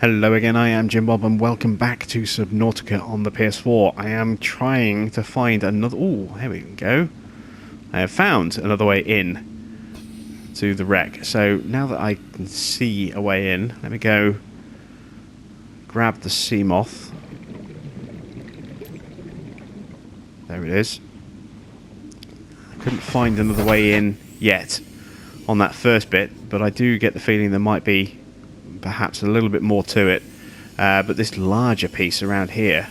Hello again, I am Jim Bob and welcome back to Subnautica on the PS4. I am trying to find another... Oh, here we go. I have found another way in to the wreck. So now that I can see a way in, let me go grab the sea moth. There it is. I couldn't find another way in yet on that first bit, but I do get the feeling there might be perhaps a little bit more to it, but this larger piece around here,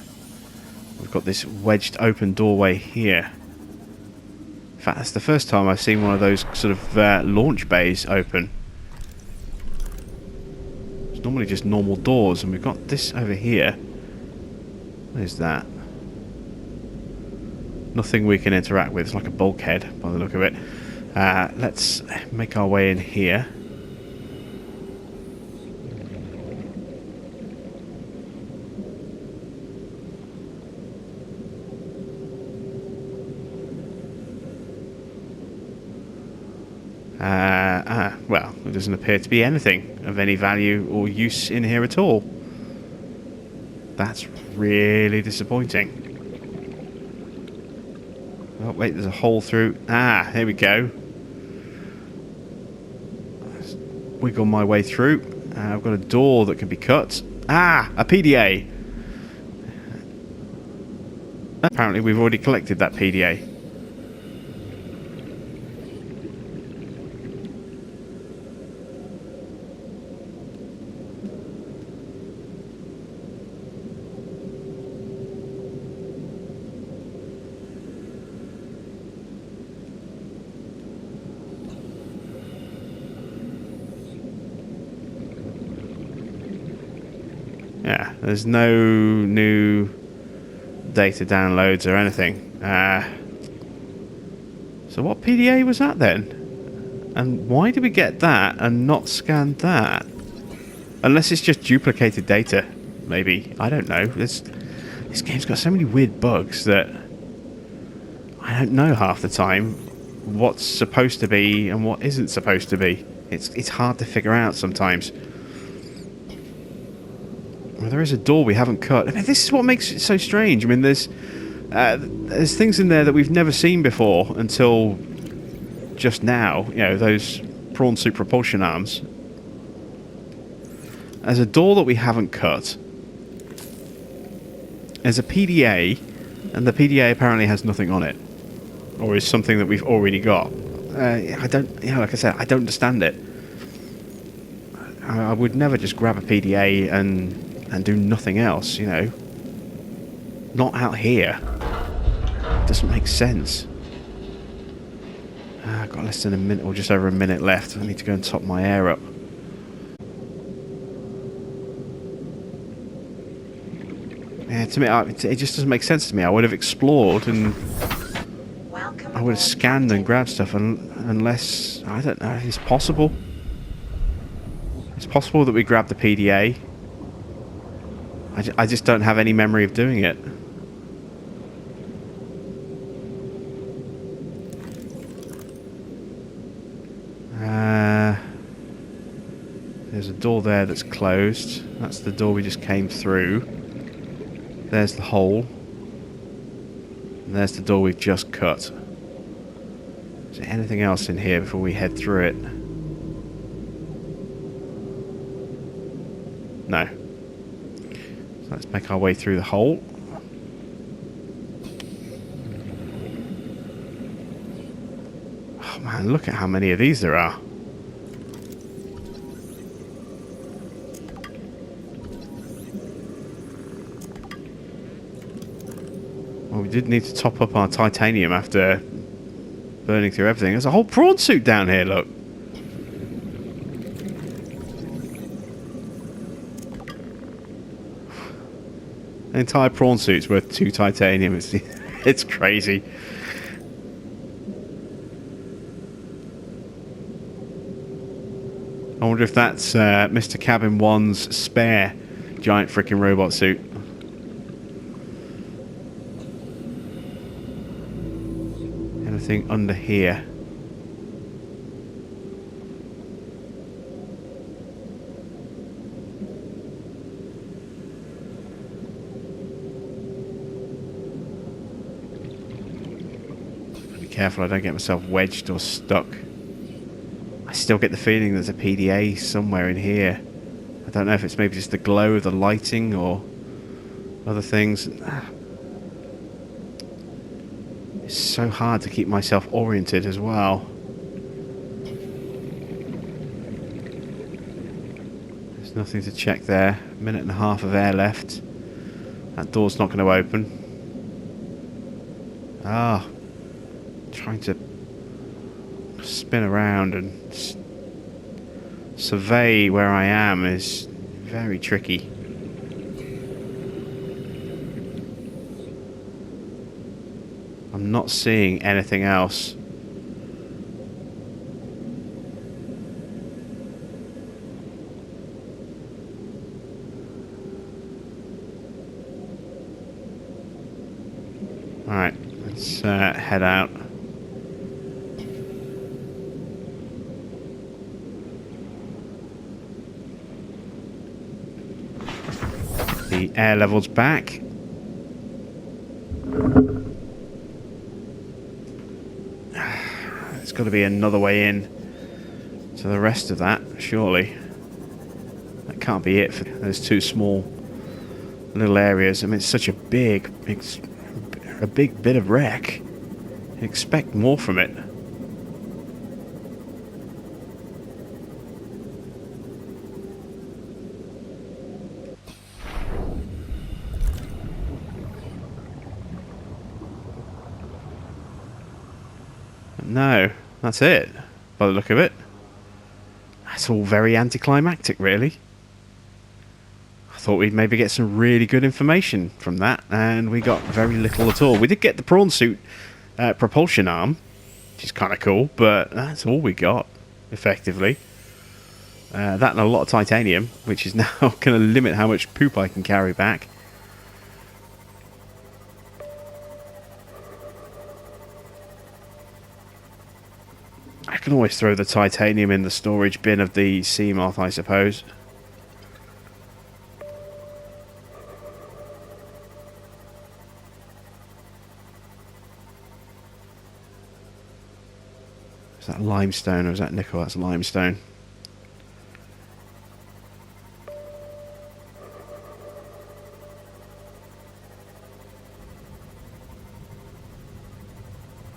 we've got this wedged open doorway here. In fact, that's the first time I've seen one of those sort of launch bays open. It's normally just normal doors, and we've got this over here. What is that? Nothing we can interact with. It's like a bulkhead by the look of it. Let's make our way in here. Well, there doesn't appear to be anything of any value or use in here at all. That's really disappointing. Oh, wait, there's a hole through. Ah, here we go. Let's wiggle my way through. I've got a door that can be cut. Ah, a PDA. Apparently we've already collected that PDA. Yeah, there's no new data downloads or anything. So what PDA was that then? And why did we get that and not scan that? Unless it's just duplicated data, maybe. I don't know. This game's got so many weird bugs that I don't know half the time what's supposed to be and what isn't supposed to be. It's hard to figure out sometimes. Well, there is a door we haven't cut. I mean, this is what makes it so strange. I mean, there's things in there that we've never seen before until just now. You know, those prawn suit propulsion arms. There's a door that we haven't cut. There's a PDA, and the PDA apparently has nothing on it, or is something that we've already got. I don't, you know, like I said, I don't understand it. I would never just grab a PDA and do nothing else, you know. Not out here. Doesn't make sense. I've got less than a minute, or just over a minute left. I need to go and top my air up. Yeah, to me, it just doesn't make sense to me. I would have explored and I would have scanned and grabbed stuff, unless, I don't know, it's possible. It's possible that we grabbed the PDA. I just don't have any memory of doing it. There's a door there that's closed. That's the door we just came through. There's the hole. And there's the door we've just cut. Is there anything else in here before we head through it? No. So let's make our way through the hole. Oh man, look at how many of these there are. Well, we did need to top up our titanium after burning through everything. There's a whole prawn suit down here, look. An entire prawn suit's worth 2 titanium. It's crazy. I wonder if that's Mr. Cabin 1's spare giant freaking robot suit. Anything under here? careful I don't get myself wedged or stuck. I still get the feeling there's a PDA somewhere in here. I don't know if it's maybe just the glow of the lighting or other things. It's so hard to keep myself oriented as well. There's nothing to check there. A minute and a half of air left. That door's not going to open. Trying to spin around and survey where I am is very tricky. I'm not seeing anything else. Alright, let's head out. The air level's back. There's got to be another way in to the rest of that, surely. That can't be it for those two small little areas. I mean, it's such a big bit of wreck. You expect more from it. No, that's it, by the look of it. That's all very anticlimactic, really. I thought we'd maybe get some really good information from that, and we got very little at all. We did get the prawn suit propulsion arm, which is kind of cool, but that's all we got, effectively. That and a lot of titanium, which is now going to limit how much poop I can carry back. I can always throw the titanium in the storage bin of the sea moth, I suppose. Is that limestone or is that nickel? That's limestone.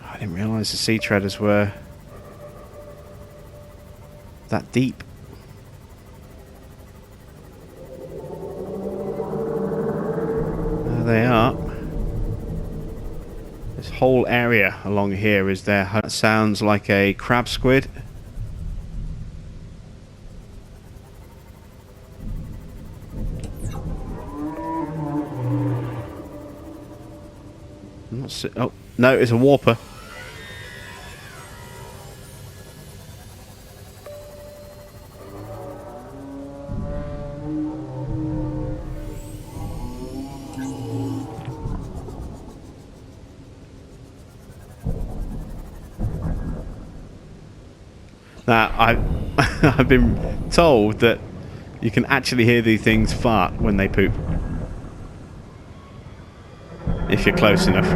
I didn't realise the sea treaders were that deep. There they are. This whole area along here is there. That sounds like a crab squid. I'm not oh, no, it's a warper. Now, I've been told that you can actually hear these things fart when they poop. If you're close enough.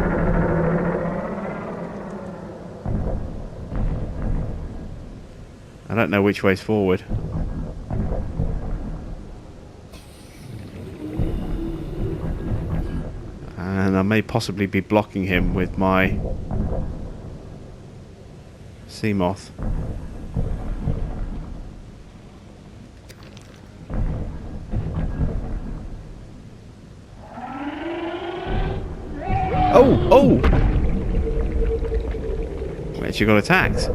I don't know which way's forward. And I may possibly be blocking him with my sea moth. Oh! Where she got attacked?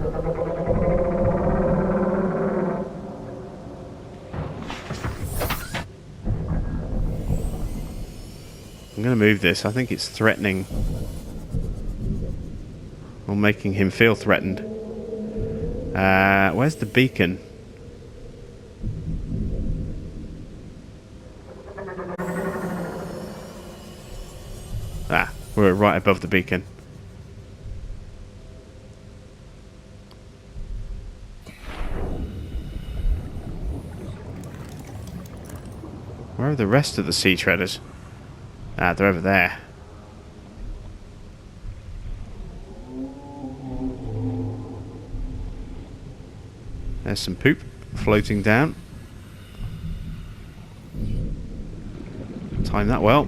I'm going to move this. I think it's threatening. Or making him feel threatened. Where's the beacon? Ah, we're right above the beacon. Where are the rest of the sea treaders? Ah, they're over there. There's some poop floating down. Time that well.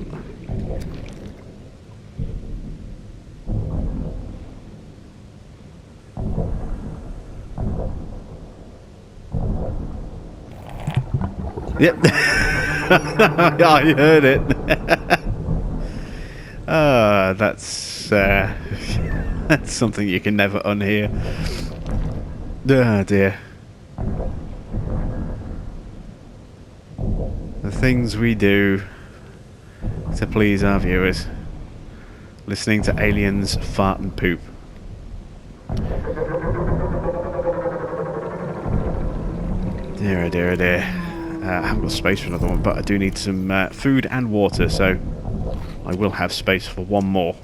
Yep. I heard it. That's that's something you can never unhear. Oh dear. The things we do to please our viewers. Listening to aliens fart and poop. Dear, oh dear, oh dear. I haven't got space for another one, but I do need some food and water, so I will have space for one more.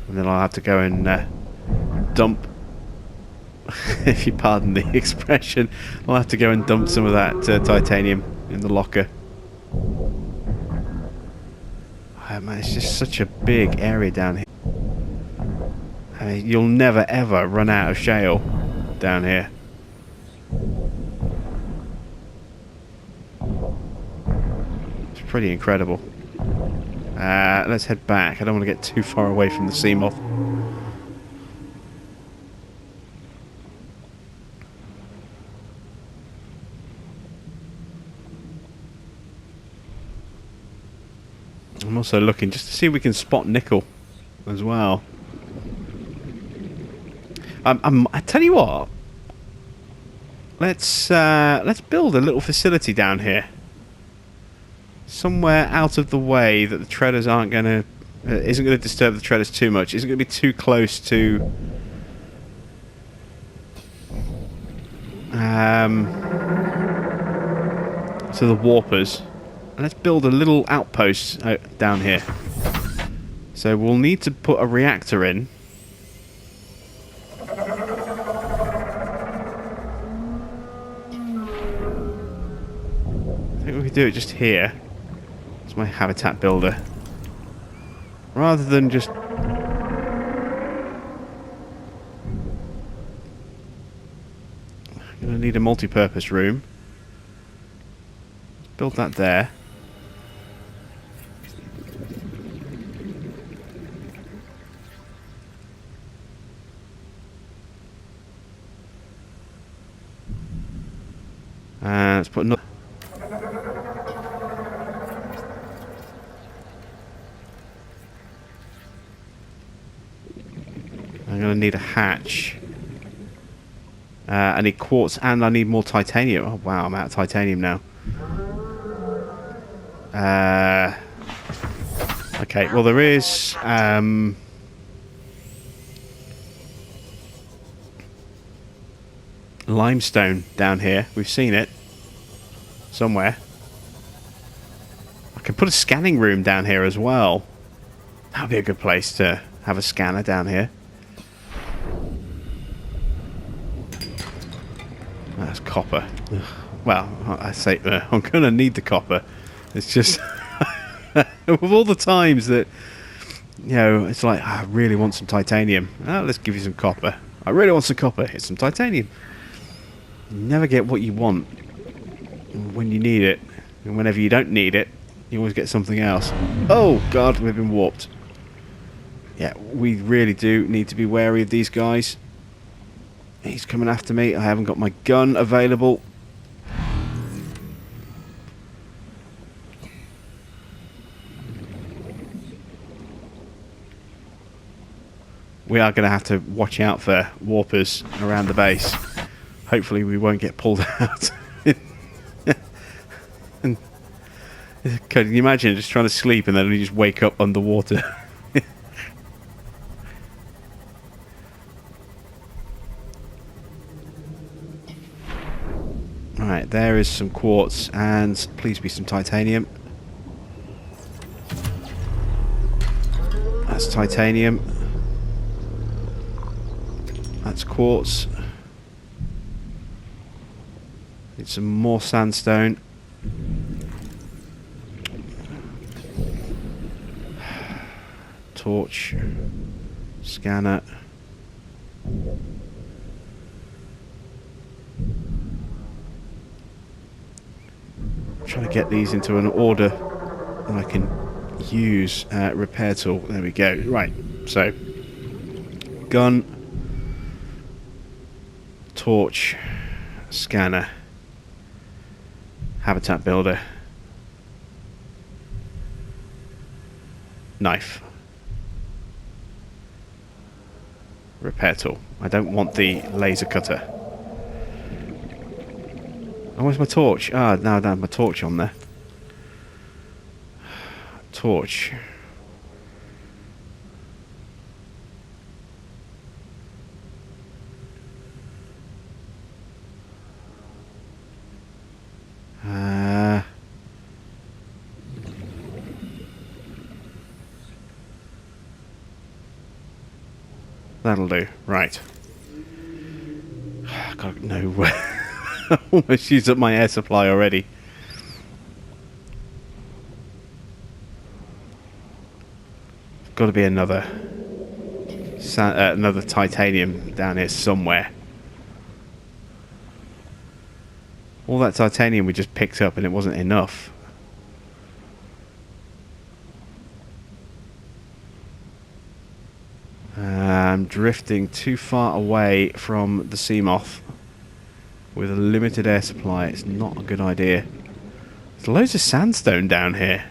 And then I'll have to go and dump, if you pardon the expression, I'll have to go and dump some of that titanium in the locker. Oh, man, it's just such a big area down here. I mean, you'll never ever run out of shale down here. It's pretty incredible. Let's head back. I don't want to get too far away from the sea moth. I'm also looking just to see if we can spot nickel as well. I tell you what. Let's build a little facility down here, somewhere out of the way that the treaders aren't going to isn't going to disturb the treaders too much. Isn't going to be too close to the warpers. And let's build a little outpost down here. So we'll need to put a reactor in. I think we could do it just here. It's my habitat builder. Rather than just... I'm going to need a multi-purpose room. Let's build that there. And let's put another... I'm going to need a hatch. I need quartz and I need more titanium. Oh wow, I'm out of titanium now. Okay, well there is... limestone down here. We've seen it somewhere. I can put a scanning room down here as well. That would be a good place to have a scanner down here. That's copper. Well, I say I'm going to need the copper. It's just with all the times that, you know, it's like, I really want some titanium. Oh, let's give you some copper. I really want some copper. Here's some titanium. You never get what you want when you need it, and whenever you don't need it, you always get something else. Oh God, we've been warped. Yeah, we really do need to be wary of these guys. He's coming after me. I haven't got my gun available. We are going to have to watch out for warpers around the base. Hopefully we won't get pulled out. And, can you imagine just trying to sleep and then you just wake up underwater? Alright, there is some quartz and please be some titanium. That's titanium. That's quartz. Need some more sandstone. Torch. Scanner. Trying to get these into an order that I can use. Repair tool. There we go. Right. So, gun, torch, scanner, habitat builder, knife, repair tool. I don't want the laser cutter. Oh, where's my torch? Ah, no, I don't have my torch on there. Torch. That'll do. Right. God, no way. I almost used up my air supply already. Got to be another titanium down here somewhere. All that titanium we just picked up and it wasn't enough. I'm drifting too far away from the sea moth. With a limited air supply, it's not a good idea. There's loads of sandstone down here.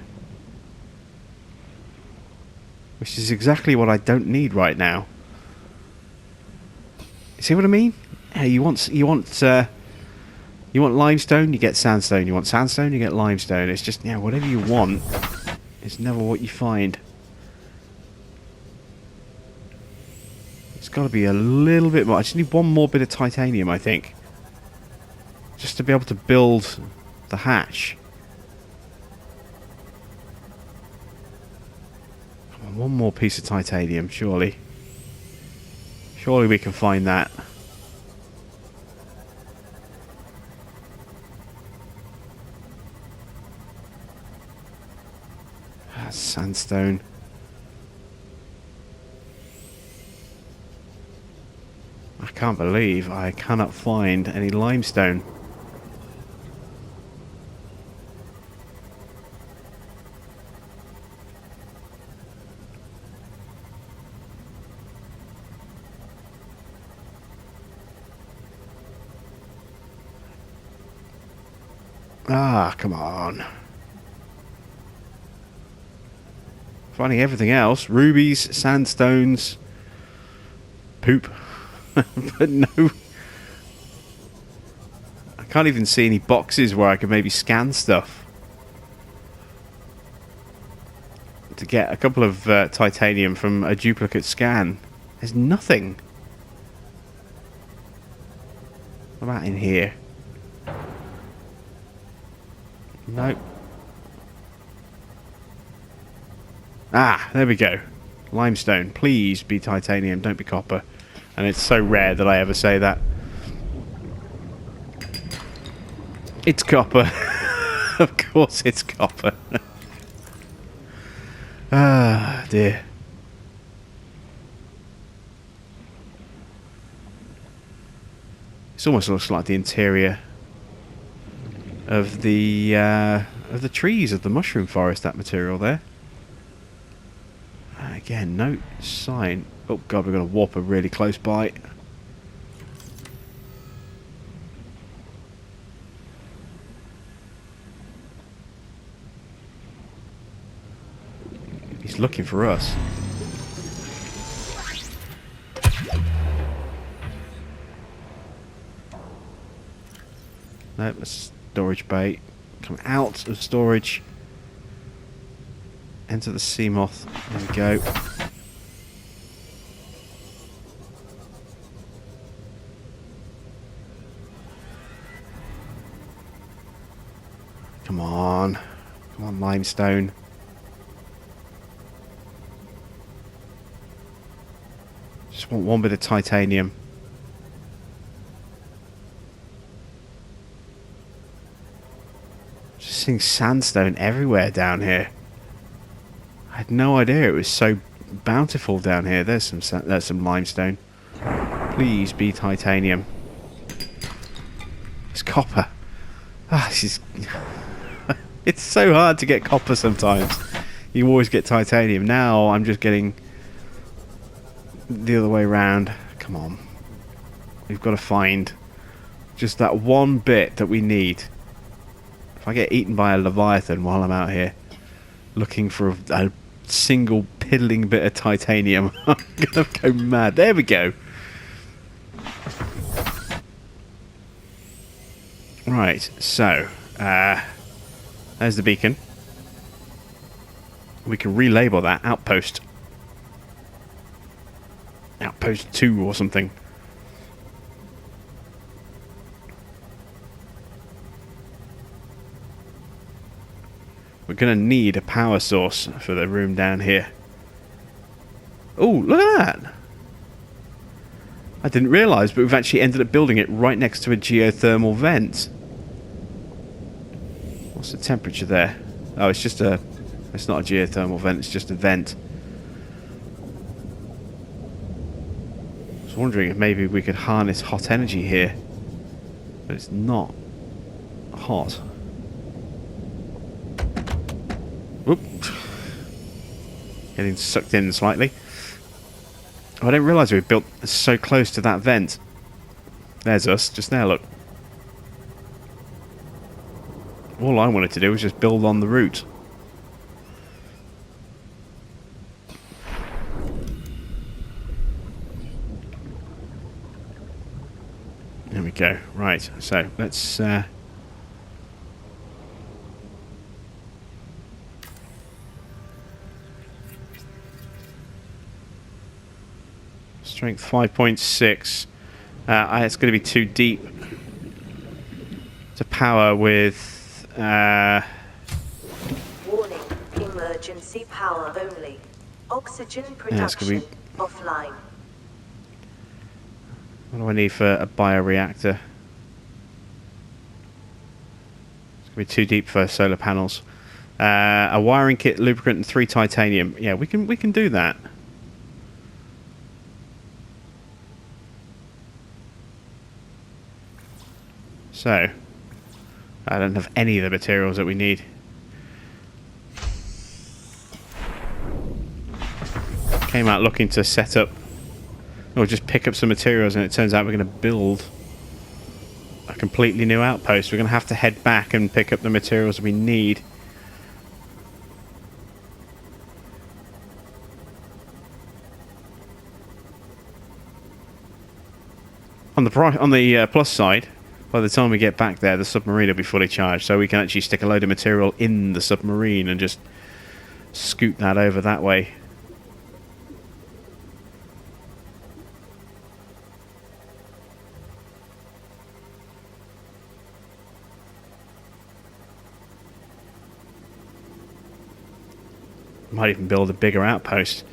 Which is exactly what I don't need right now. You see what I mean? Yeah, you want limestone, you get sandstone. You want sandstone, you get limestone. It's just, yeah, whatever you want, it's never what you find. It's got to be a little bit more. I just need one more bit of titanium, I think. Just to be able to build the hatch. Come on, one more piece of titanium, surely. Surely we can find that. Sandstone. I can't believe I cannot find any limestone. Ah, come on. Finding everything else. Rubies, sandstones, poop. But no. I can't even see any boxes where I could maybe scan stuff. To get a couple of titanium from a duplicate scan. There's nothing. What about in here? Nope. Ah, there we go. Limestone. Please be titanium, don't be copper. And it's so rare that I ever say that. It's copper. Of course it's copper. Ah, dear. This almost looks like the interior of the trees of the mushroom forest, that material there. Again, no sign. Oh god, we've got a whopper really close by. He's looking for us. Nope, that's storage bay. Come out of storage. Enter the sea moth. There we go. Come on. Come on, limestone. Just want one bit of titanium. Just seeing sandstone everywhere down here. I had no idea it was so bountiful down here. There's some limestone. Please be titanium. It's copper. Ah, this is... It's so hard to get copper sometimes. You always get titanium. Now I'm just getting the other way around. Come on. We've got to find just that one bit that we need. If I get eaten by a leviathan while I'm out here looking for a single piddling bit of titanium, I'm going to go mad. There we go. Right, so there's the beacon. We can relabel that outpost. Outpost 2 or something. We're going to need a power source for the room down here. Oh, look at that! I didn't realise, but we've actually ended up building it right next to a geothermal vent. What's the temperature there? Oh, it's just a... It's not a geothermal vent, it's just a vent. I was wondering if maybe we could harness hot energy here. But it's not hot. Whoop. Getting sucked in slightly. Oh, I didn't realise we built so close to that vent. There's us, just there, look. All I wanted to do was just build on the route. There we go. Right, so let's... Strength 5.6. It's going to be too deep to power with... Warning, emergency power only. Oxygen production Yeah, it's going to be... offline. What do I need for a bioreactor? It's going to be too deep for solar panels. A wiring kit, lubricant, and 3 titanium. Yeah, we can do that. So, I don't have any of the materials that we need. Came out looking to set up, or just pick up some materials, and it turns out we're going to build a completely new outpost. We're going to have to head back and pick up the materials we need. On the plus side, by the time we get back there, the submarine will be fully charged, so we can actually stick a load of material in the submarine and just scoot that over that way. Might even build a bigger outpost.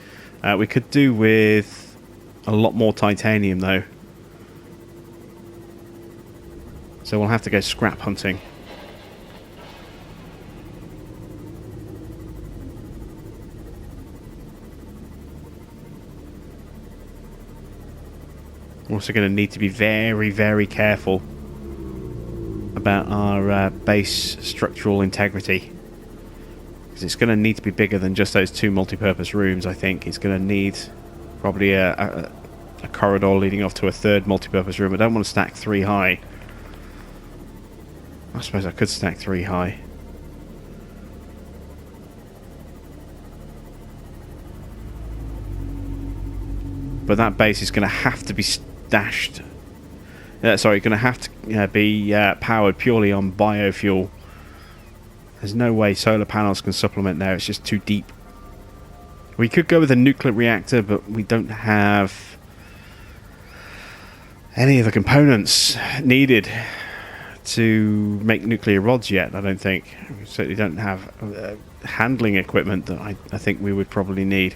We could do with a lot more titanium, though. So we'll have to go scrap hunting. We're also going to need to be very, very careful about our base structural integrity. Because it's going to need to be bigger than just those 2 multi-purpose rooms, I think. It's going to need probably a corridor leading off to a 3rd multi-purpose room. I don't want to stack 3 high. I suppose I could stack 3 high. But that base is going to have to be stashed. Sorry, going to have to be powered purely on biofuel. There's no way solar panels can supplement there. It's just too deep. We could go with a nuclear reactor, but we don't have any of the components needed to make nuclear rods yet, I don't think. We certainly don't have handling equipment that I think we would probably need.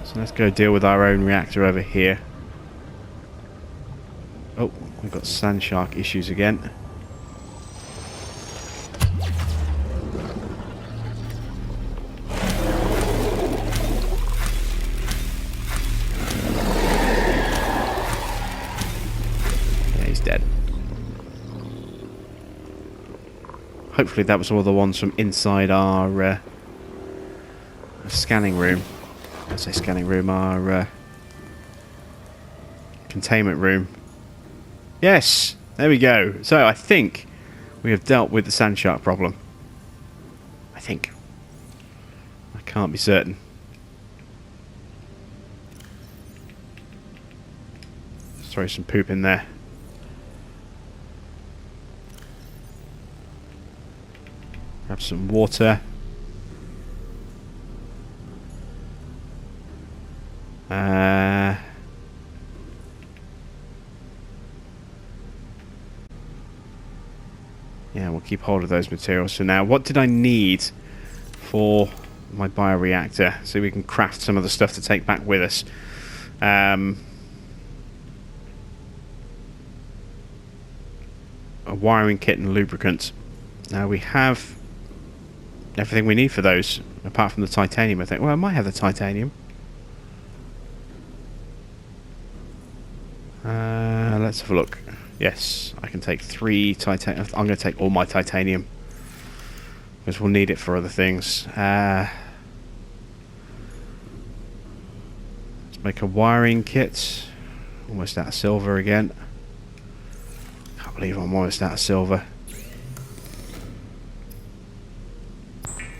So let's go deal with our own reactor over here. Oh, we've got sand shark issues again. Yeah, he's dead. Hopefully that was all the ones from inside our scanning room. I say scanning room, our containment room. Yes, there we go. So I think we have dealt with the sand shark problem. I think. I can't be certain. Let's throw some poop in there. Grab some water. Yeah, we'll keep hold of those materials for now. What did I need for my bioreactor so we can craft some of the stuff to take back with us? A wiring kit and lubricant. Now we have everything we need for those, apart from the titanium, I think. Well, I might have the titanium. Let's have a look. Yes, I can take 3 titanium. I'm going to take all my titanium because we'll need it for other things. Let's make a wiring kit. Almost out of silver again. Can't believe I'm almost out of silver.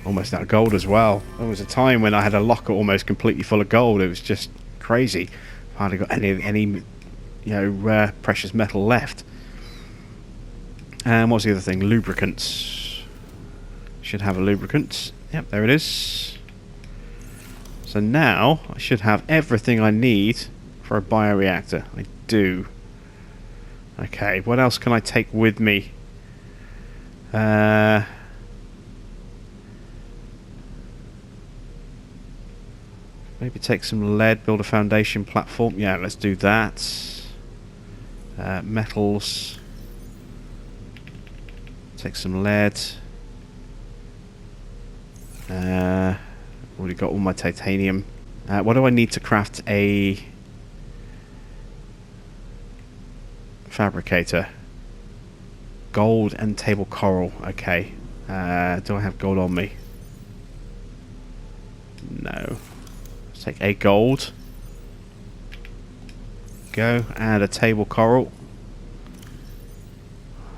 Almost out of gold as well. There was a time when I had a locker almost completely full of gold. It was just crazy. I hardly got any precious metal left. And what's the other thing? Lubricants. Should have a lubricant. Yep, there it is. So now I should have everything I need for a bioreactor. I do. Okay, what else can I take with me? Maybe take some lead, build a foundation platform. Yeah, let's do that. Metals. Take some lead. Already got all my titanium. What do I need to craft a fabricator? Gold and table coral. Okay. Do I have gold on me? No. Let's take a gold. Go. And a table coral.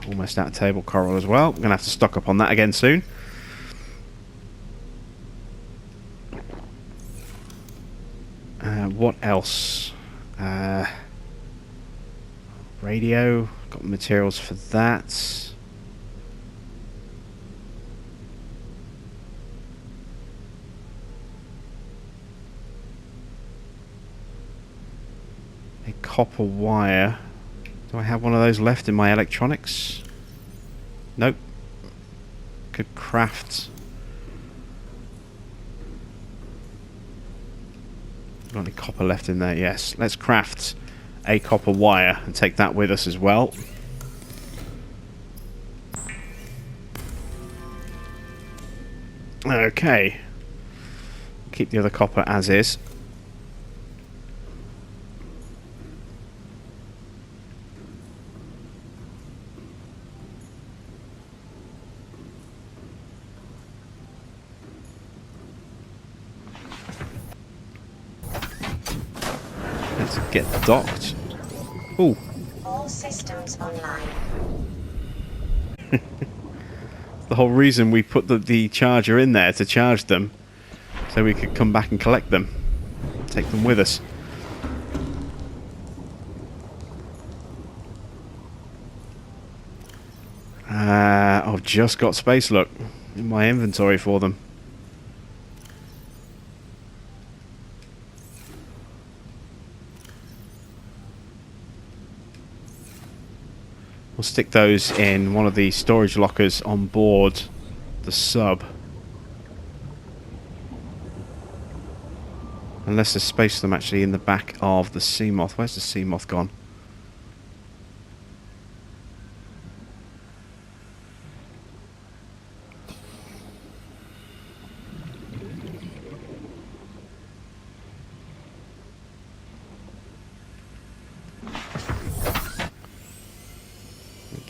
Almost out of table coral as well. I'm going to have to stock up on that again soon. What else? Radio. Got materials for that. A copper wire. Do I have one of those left in my electronics? Nope. Could craft. Got any copper left in there? Yes. Let's craft a copper wire and take that with us as well. Okay. Keep the other copper as is. Let's get docked. Ooh. All systems online. The whole reason we put the charger in there to charge them, so we could come back and collect them, take them with us. I've just got space look in my inventory for them. We'll stick those in one of the storage lockers on board the sub. Unless there's space for them actually in the back of the Seamoth. Where's the Seamoth gone?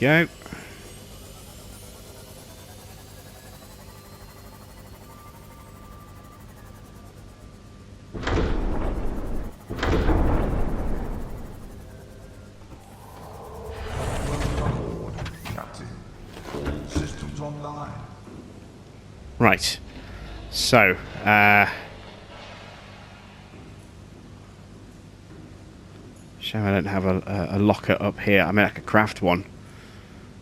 go. Captain, all systems online. Right. So, shame I don't have a locker up here. I mean, I could craft one.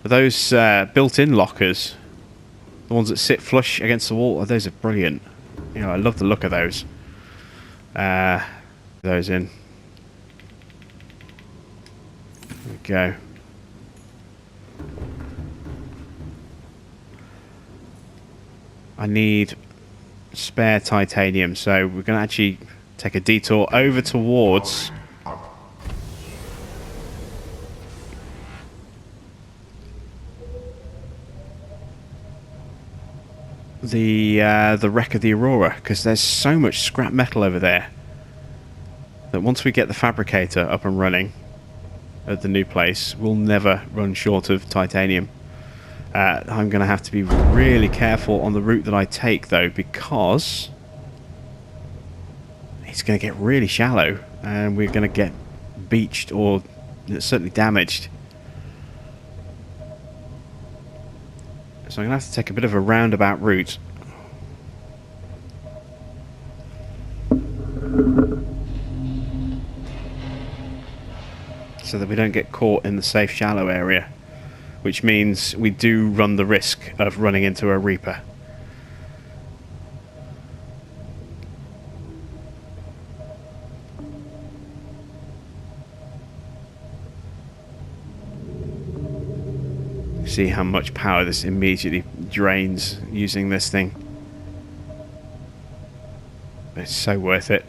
But those built-in lockers, the ones that sit flush against the wall, those are brilliant. You know, I love the look of those. Those in. There we go. I need spare titanium, so we're going to actually take a detour over towards the wreck of the Aurora, because there's so much scrap metal over there that once we get the fabricator up and running at the new place, we'll never run short of titanium. I'm going to have to be really careful on the route that I take, though, because it's going to get really shallow and we're going to get beached or certainly damaged. So I'm going to have to take a bit of a roundabout route. So that we don't get caught in the safe shallow area, which means we do run the risk of running into a Reaper. See how much power this immediately drains using this thing. It's so worth it.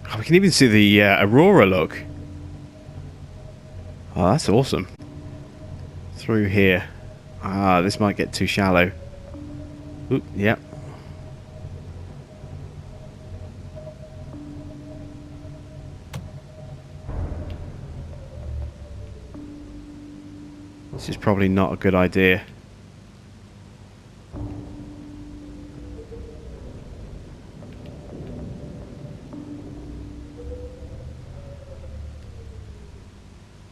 Oh, we can even see the Aurora, look. Oh, that's awesome. Through here. Ah, this might get too shallow. Oop, yep. This is probably not a good idea.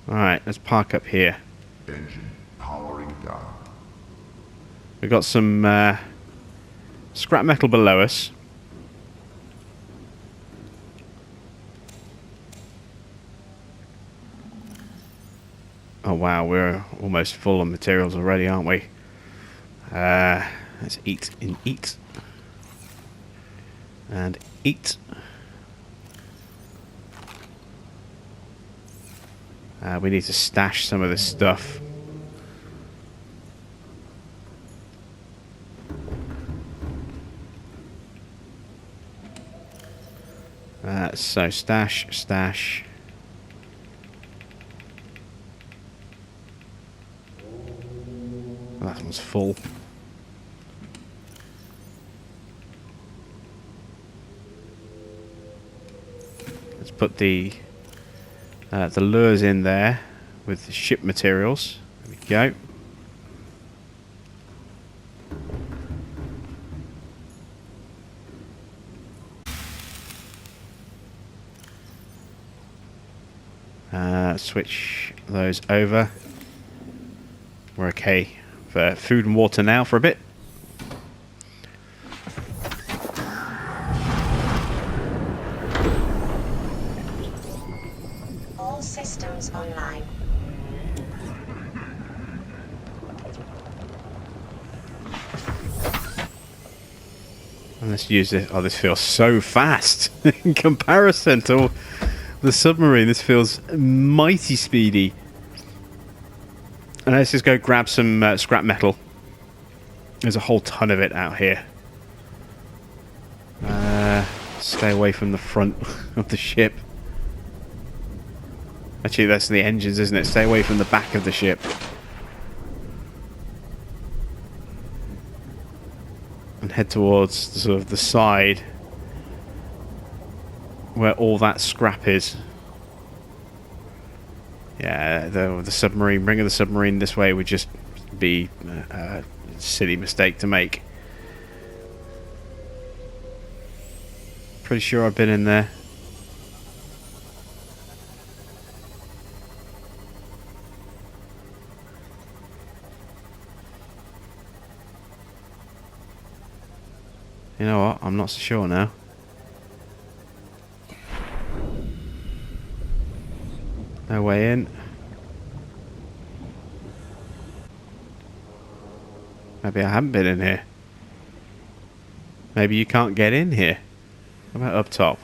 Alright, let's park up here. Engine powering down. We've got some scrap metal below us. Oh wow, we're almost full on materials already, aren't we? Let's eat and eat. And eat. We need to stash some of this stuff. So stash, stash. That one's full. Let's put the lures in there with the ship materials. There we go. Switch those over. We're okay for food and water now for a bit. All systems online. And let's use this. Oh, this feels so fast in comparison to the submarine. This feels mighty speedy. And let's just go grab some scrap metal. There's a whole ton of it out here. Stay away from the front of the ship. Actually, that's the engines, isn't it? Stay away from the back of the ship. And head towards the, sort of the side where all that scrap is. Yeah, the submarine, bringing the submarine this way would just be a silly mistake to make. Pretty sure I've been in there. You know what? I'm not so sure now. No way in. Maybe I haven't been in here. Maybe you can't get in here. How about up top?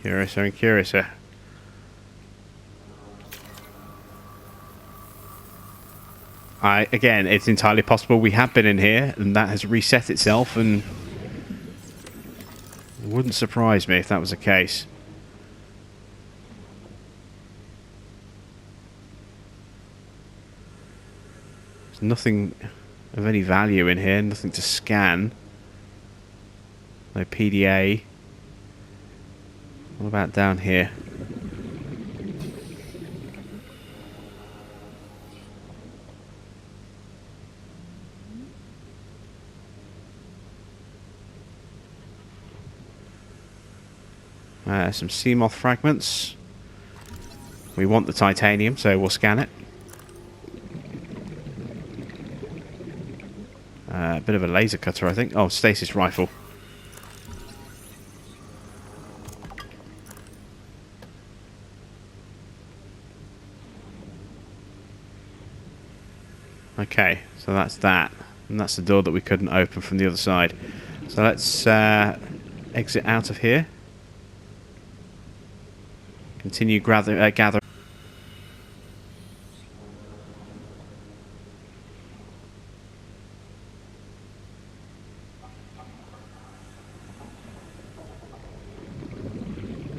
Curiouser and curiouser. Again, it's entirely possible we have been in here and that has reset itself, and it wouldn't surprise me if that was the case. There's nothing of any value in here, nothing to scan. No PDA. What about down here? Some sea moth fragments. We want the titanium, so we'll scan it. A bit of a laser cutter, I think. Oh, stasis rifle. Okay, so that's that. And that's the door that we couldn't open from the other side. So let's exit out of here. Continue gather.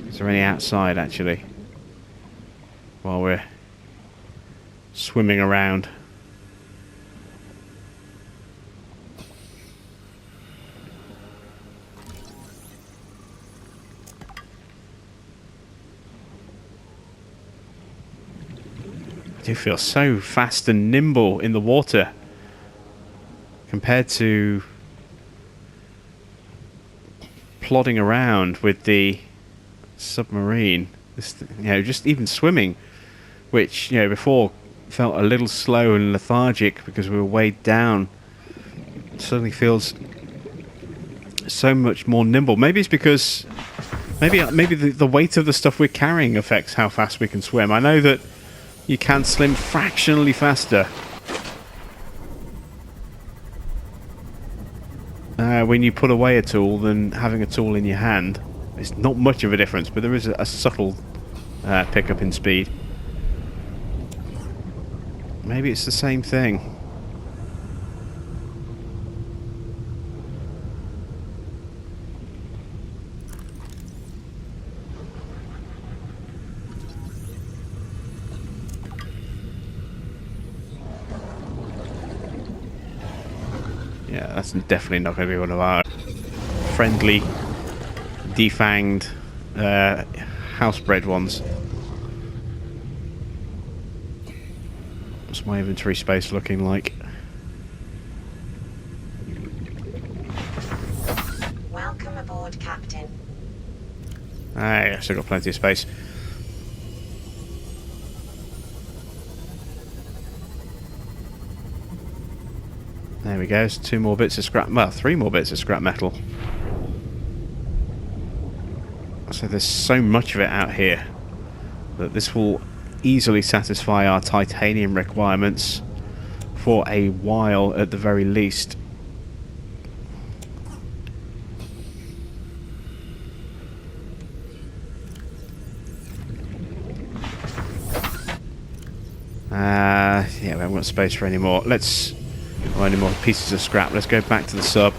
Is there any outside, actually? While we're swimming around. I do feel so fast and nimble in the water compared to plodding around with the submarine. This, you know, just even swimming, which, you know, before felt a little slow and lethargic because we were weighed down, suddenly feels so much more nimble. Maybe it's because maybe the weight of the stuff we're carrying affects how fast we can swim. I know that you can swim fractionally faster when you put away a tool than having a tool in your hand. It's not much of a difference, but there is a subtle pickup in speed. Maybe it's the same thing. Yeah, that's definitely not going to be one of our friendly, defanged, housebred ones. What's my inventory space looking like? Welcome aboard, Captain. I've still got plenty of space. There we go, so 2 more bits of scrap, well, 3 more bits of scrap metal. So there's so much of it out here that this will easily satisfy our titanium requirements for a while at the very least. Yeah, we haven't got space for any more. Or any more pieces of scrap. Let's go back to the sub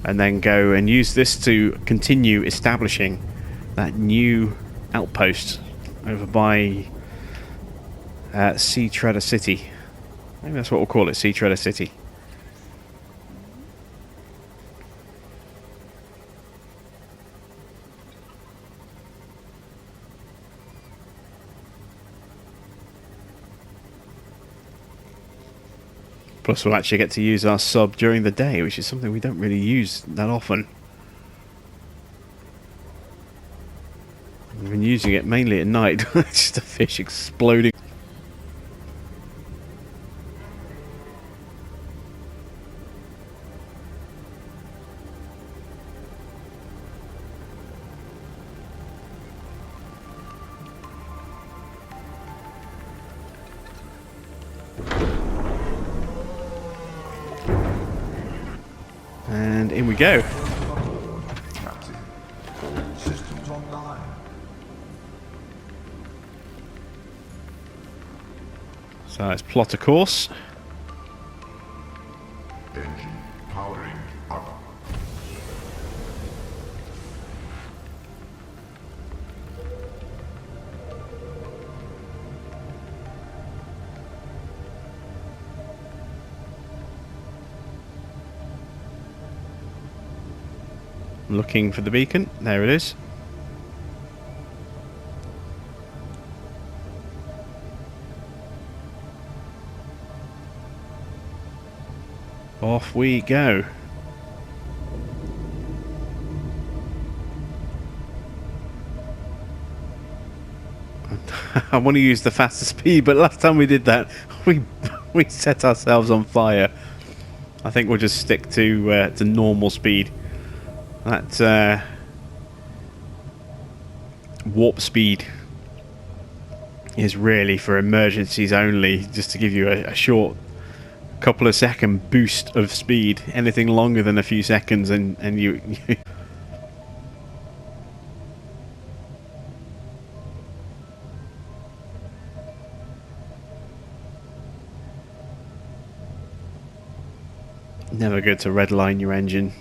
and then go and use this to continue establishing that new outpost over by Sea Treader City. Maybe that's what we'll call it, Sea Treader City. Plus we'll actually get to use our sub during the day, which is something we don't really use that often. We've been using it mainly at night. It's just a fish exploding. And in we go. Captain, all systems online. So let's plot a course. Engine powering up. Looking for the beacon. There it is. Off we go. I want to use the faster speed, but last time we did that, we set ourselves on fire. I think we'll just stick to normal speed. That warp speed is really for emergencies only, just to give you a short couple of second boost of speed. Anything longer than a few seconds and you never good to redline your engine.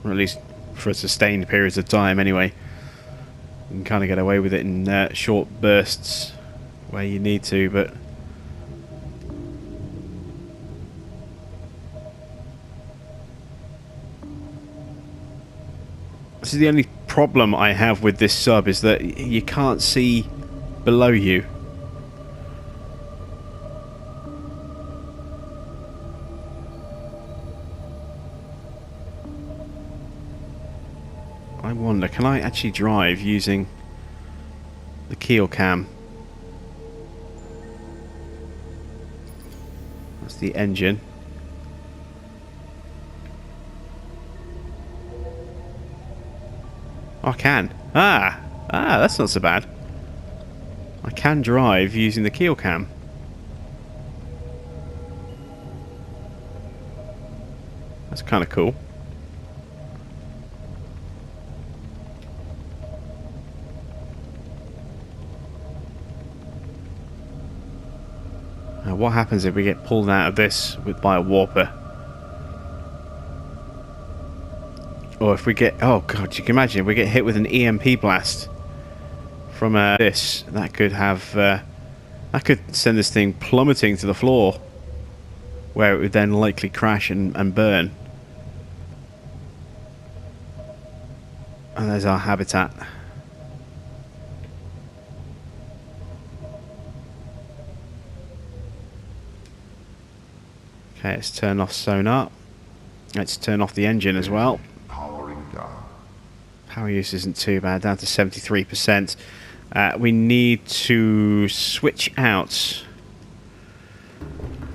Or at least for sustained periods of time anyway. You can kind of get away with it in short bursts where you need to, but this is the only problem I have with this sub, is that you can't see below you. I wonder, can I actually drive using the keel cam? That's the engine. I can. That's not so bad. I can drive using the keel cam. That's kind of cool. What happens if we get pulled out of this by a warper? Or if we get... Oh god, you can imagine if we get hit with an EMP blast from this. That could have... that could send this thing plummeting to the floor, where it would then likely crash and burn. And there's our habitat. Okay, let's turn off sonar. Let's turn off the engine as well. Powering down. Power use isn't too bad, down to 73%. We need to switch out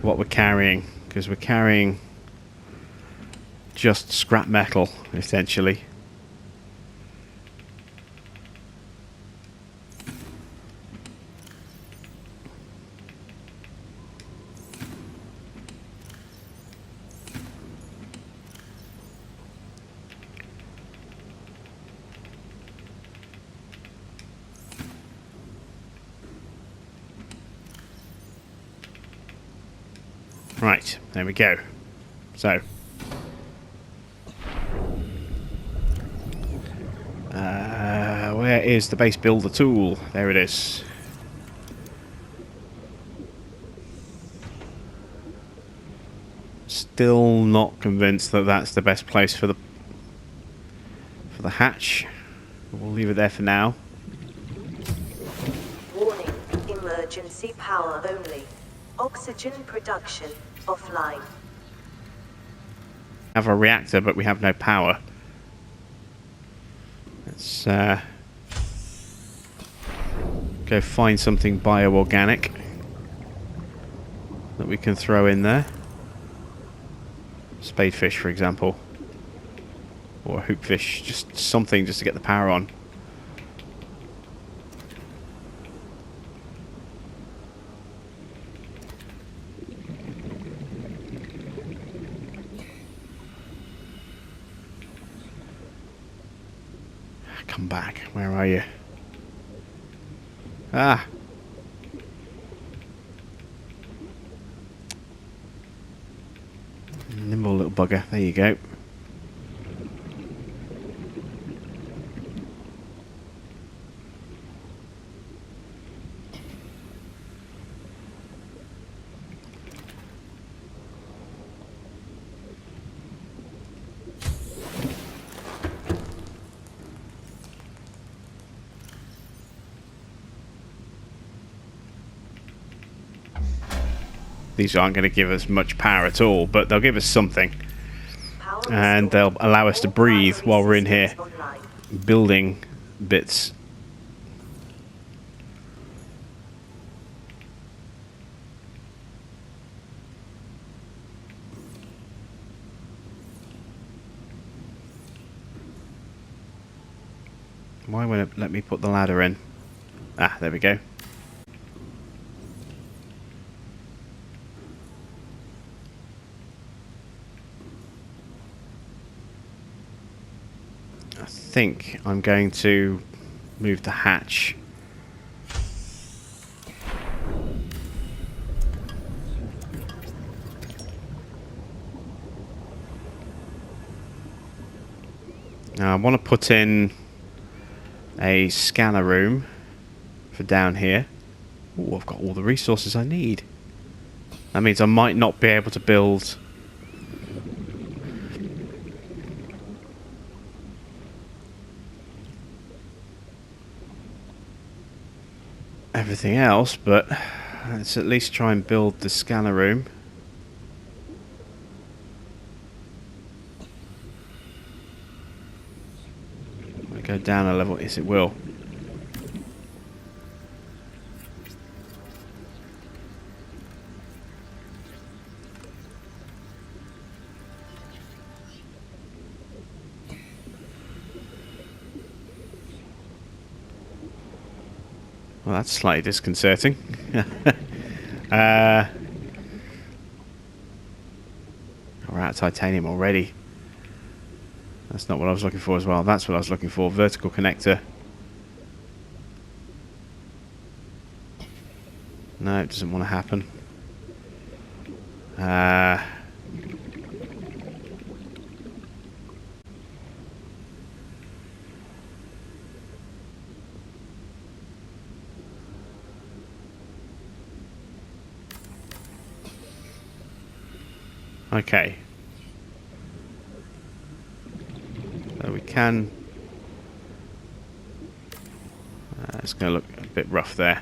what we're carrying, because we're carrying just scrap metal, essentially. Right, there we go. So, where is the base builder tool? There it is. still not convinced that that's the best place for the hatch. We'll leave it there for now. Warning, emergency power only. Oxygen production offline. Have a reactor, but we have no power. Let's go find something bioorganic that we can throw in there. Spadefish, for example. Or hoopfish, just something just to get the power on. Come back. Where are you? Ah! Nimble little bugger. There you go. These aren't going to give us much power at all, but they'll give us something. And they'll allow us to breathe while we're in here building bits. Why won't it let me put the ladder in? Ah, there we go. I think I'm going to move the hatch. Now I want to put in a scanner room for down here. Oh, I've got all the resources I need. That means I might not be able to build everything else, but let's at least try and build the scanner room. I go down a level, yes it will. Well, that's slightly disconcerting. We're out of titanium already. That's not what I was looking for as well. That's what I was looking for. Vertical connector. No, it doesn't want to happen. Okay. So we can... it's going to look a bit rough there.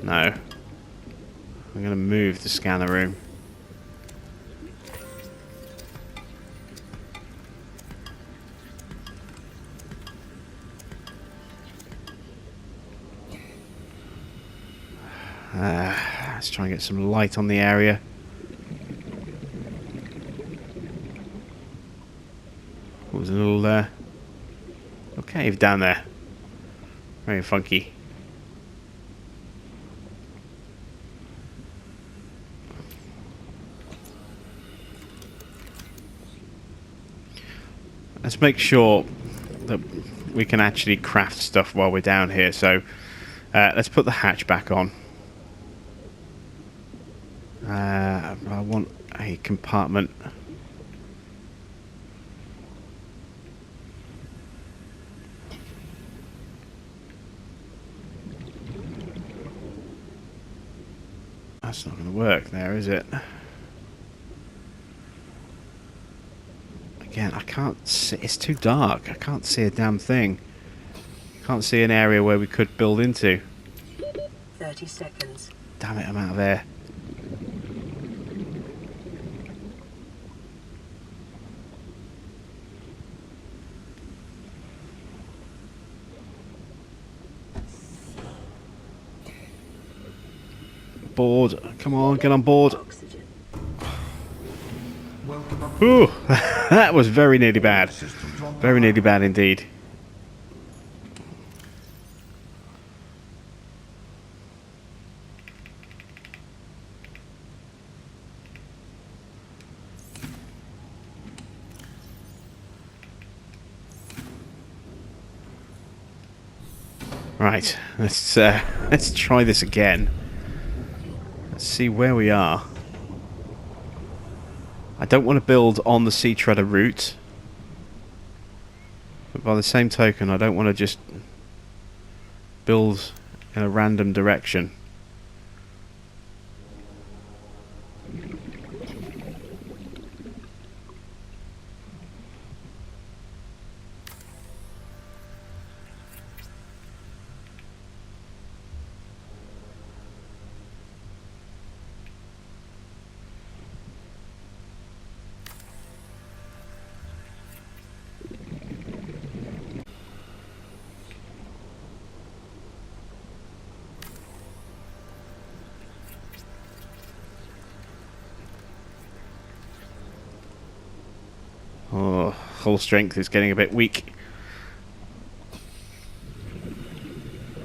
No. I'm going to move the scanner room. Let's try and get some light on the area. What was a little cave down there. Very funky. Let's make sure that we can actually craft stuff while we're down here. So let's put the hatch back on. I want a compartment That's not going to work there, is it? Again, I can't see. It's too dark. I can't see a damn thing. Can't see an area where we could build into. 30 seconds. Damn it, I'm out of air. Board. Come on, get on board. Oxygen. Ooh, that was very nearly bad. Systems online. Very nearly bad indeed. Right, let's try this again. Let's see where we are. I don't want to build on the sea treader route, but by the same token, I don't want to just build in a random direction. Oh, full strength is getting a bit weak.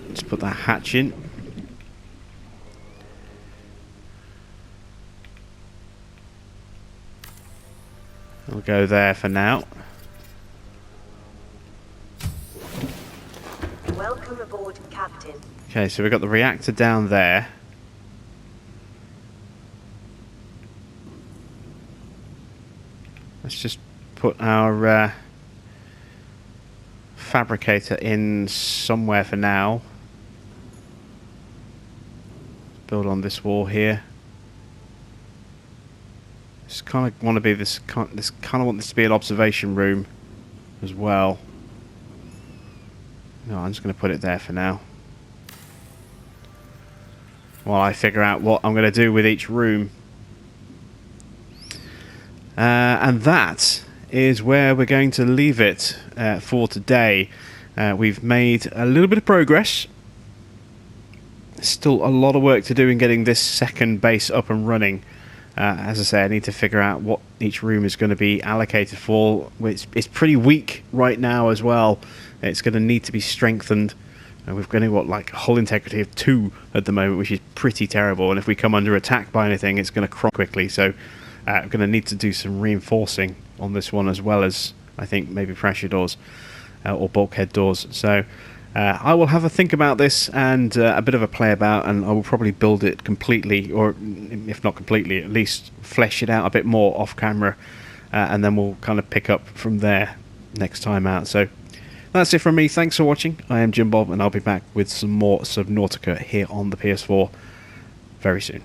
Let's put that hatch in. I'll go there for now. Welcome aboard, Captain. Okay, so we've got the reactor down there. Let's just put our fabricator in somewhere for now. Build on this wall here. Just kind of want to be this. Kind of want this to be an observation room as well. No, I'm just going to put it there for now, while I figure out what I'm going to do with each room. And that is where we're going to leave it for today. We've made a little bit of progress. Still a lot of work to do in getting this second base up and running. As I say, I need to figure out what each room is going to be allocated for. It's pretty weak right now as well. It's going to need to be strengthened. And we've got like hull integrity of 2 at the moment, which is pretty terrible. And if we come under attack by anything, it's going to crumble quickly. So I'm going to need to do some reinforcing on this one, as well as I think maybe pressure doors or bulkhead doors. So I will have a think about this and a bit of a play about, and I will probably build it completely, or if not completely, at least flesh it out a bit more off camera, and then we'll kind of pick up from there next time out. So that's it from me. Thanks for watching. I am Jim Bob, and I'll be back with some more Subnautica here on the PS4 very soon.